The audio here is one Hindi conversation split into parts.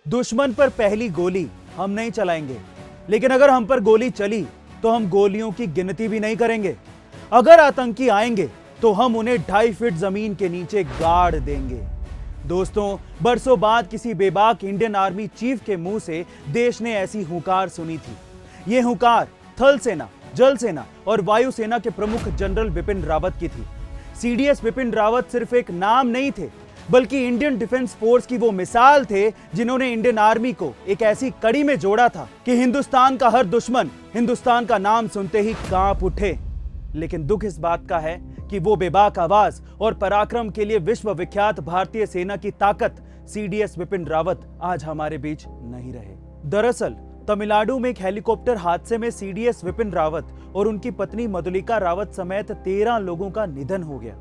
दुश्मन पर पहली गोली हम नहीं चलाएंगे, लेकिन अगर हम पर गोली चली तो हम गोलियों की गिनती भी नहीं करेंगे। अगर आतंकी आएंगे तो हम उन्हें 2.5 फीट जमीन के नीचे गाड़ देंगे। दोस्तों, बरसों बाद किसी बेबाक इंडियन आर्मी चीफ के मुंह से देश ने ऐसी हुंकार सुनी थी। यह हुंकार थल सेना, जल सेना और वायु सेना के प्रमुख जनरल बिपिन रावत की थी। सीडीएस बिपिन रावत सिर्फ एक नाम नहीं थे, बल्कि इंडियन डिफेंस फोर्स की वो मिसाल थे जिन्होंने इंडियन आर्मी को एक ऐसी कड़ी में जोड़ा था कि हिंदुस्तान का हर दुश्मन हिंदुस्तान का नाम सुनते ही कांप उठे। लेकिन दुख इस बात का है कि वो बेबाक आवाज और पराक्रम के लिए विश्व विख्यात भारतीय सेना की ताकत सीडीएस बिपिन रावत आज हमारे बीच नहीं रहे। दरअसल तमिलनाडु में एक हेलीकॉप्टर हादसे में सीडीएस बिपिन रावत और उनकी पत्नी मधुलिका रावत समेत 13 लोगों का निधन हो गया।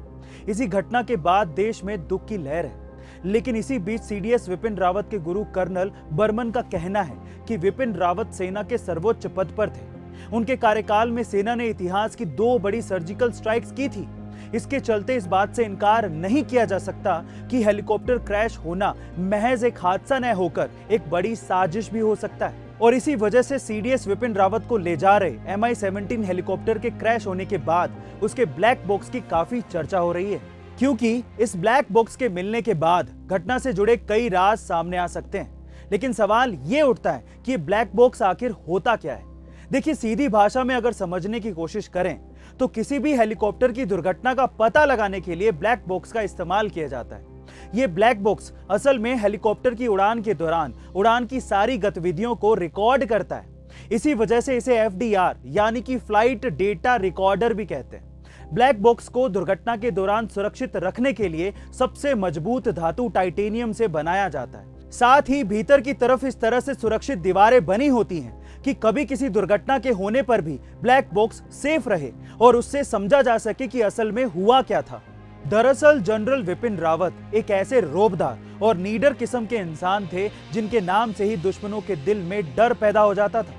इसी घटना के बाद देश में दुख की लहर है। लेकिन इसी बीच सीडीएस बिपिन रावत के गुरु कर्नल बर्मन का कहना है कि बिपिन रावत सेना के सर्वोच्च पद पर थे। उनके कार्यकाल में सेना ने इतिहास की 2 बड़ी सर्जिकल स्ट्राइक्स की थी। इसके चलते इस बात से इनकार नहीं किया जा सकता कि हेलीकॉप्टर क्रैश होना महज एक हादसा न होकर एक बड़ी साजिश भी हो सकता है। और इसी वजह से सीडीएस बिपिन रावत को ले जा रहे MI-17 हेलीकॉप्टर के क्रैश होने के बाद उसके ब्लैक बॉक्स की काफी चर्चा हो रही है, क्योंकि इस ब्लैक बॉक्स के मिलने के बाद घटना से जुड़े कई राज सामने आ सकते हैं। लेकिन सवाल ये उठता है कि ये ब्लैक बॉक्स आखिर होता क्या है। देखिए, सीधी भाषा में अगर समझने की कोशिश करें तो किसी भी हेलीकॉप्टर की दुर्घटना का पता लगाने के लिए ब्लैक बॉक्स का इस्तेमाल किया जाता है। ये ब्लैक बॉक्स असल में हेलीकॉप्टर की उड़ान के दौरान उड़ान की सारी गतिविधियों को रिकॉर्ड करता है। इसी वजह से इसे FDR यानी कि फ्लाइट डेटा रिकॉर्डर भी कहते हैं। ब्लैक बॉक्स को दुर्घटना के दौरान सुरक्षित रखने के लिए सबसे मजबूत धातु टाइटेनियम से बनाया जाता है। साथ ही भीतर की तरफ इस तरह से सुरक्षित दीवारें बनी होती हैं कि कभी किसी दुर्घटना के होने पर भी ब्लैक बॉक्स सेफ रहे और उससे समझा जा सके कि असल में हुआ क्या था। दरअसल जनरल बिपिन रावत एक ऐसे रोबदार और नीडर किस्म के इंसान थे जिनके नाम से ही दुश्मनों के दिल में डर पैदा हो जाता था।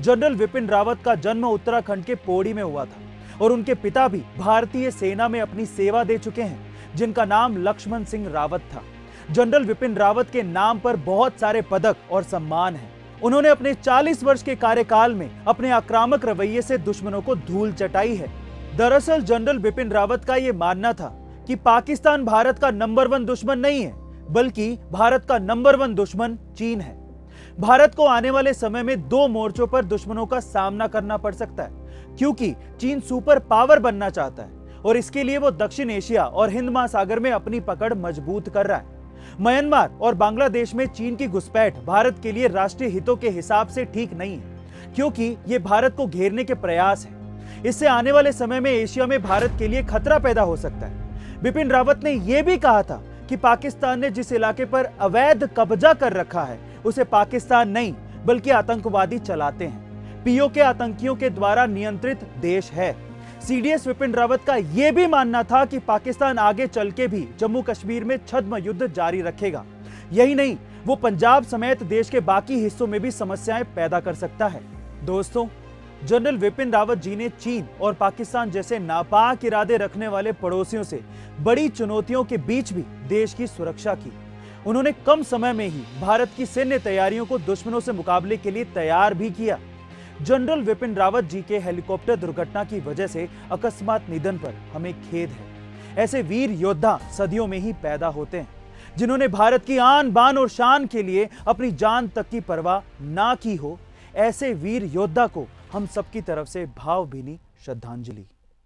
जनरल बिपिन रावत का जन्म उत्तराखंड के पौड़ी में हुआ था और उनके पिता भी भारतीय सेना में अपनी सेवा दे चुके हैं, जिनका नाम लक्ष्मण सिंह रावत था। जनरल बिपिन रावत के नाम पर बहुत सारे पदक और सम्मान हैं। उन्होंने अपने 40 वर्ष के कार्यकाल में अपने आक्रामक रवैये से दुश्मनों को धूल चटाई है। दरअसल जनरल बिपिन रावत का यह मानना था कि पाकिस्तान भारत का नंबर 1 दुश्मन नहीं है, बल्कि भारत का नंबर 1 दुश्मन चीन है। भारत को आने वाले समय में 2 मोर्चों पर दुश्मनों का सामना करना पड़ सकता है, क्योंकि चीन सुपर पावर बनना चाहता है और इसके लिए वो दक्षिण एशिया और हिंद महासागर में अपनी पकड़ मजबूत कर रहा है। म्यांमार और बांग्लादेश में चीन की घुसपैठ भारत के लिए राष्ट्रीय हितों के हिसाब से ठीक नहीं है, क्योंकि ये भारत को घेरने के प्रयास है। इससे आने वाले समय में एशिया में भारत के लिए खतरा पैदा हो सकता है। बिपिन रावत ने यह भी कहा था कि पाकिस्तान ने जिस इलाके पर अवैध कब्जा कर रखा है उसे पाकिस्तान नहीं बल्कि आतंकवादी चलाते हैं। POK आतंकियों के द्वारा नियंत्रित देश है। सीडीएस बिपिन रावत का यह भी मानना था कि पाकिस्तान आगे चल के भी जम्मू कश्मीर में छद्म युद्ध जारी रखेगा। यही नहीं, वो पंजाब समेत देश के बाकी हिस्सों में भी समस्याएं पैदा कर सकता है। दोस्तों, जनरल बिपिन रावत जी ने चीन और पाकिस्तान जैसे नापाक इरादे रखने वाले पड़ोसियों से बड़ी चुनौतियों के बीच भी देश की सुरक्षा की। उन्होंने कम समय में ही भारत की सैन्य तैयारियों को दुश्मनों से मुकाबले के लिए तैयार भी किया। जनरल बिपिन रावत जी के हेलीकॉप्टर दुर्घटना की वजह से अकस्मात निधन पर हमें खेद है। ऐसे वीर योद्धा सदियों में ही पैदा होते हैं, जिन्होंने भारत की आन बान और शान के लिए अपनी जान तक की परवाह ना की हो। ऐसे वीर योद्धा को हम सबकी तरफ से भावभीनी श्रद्धांजलि।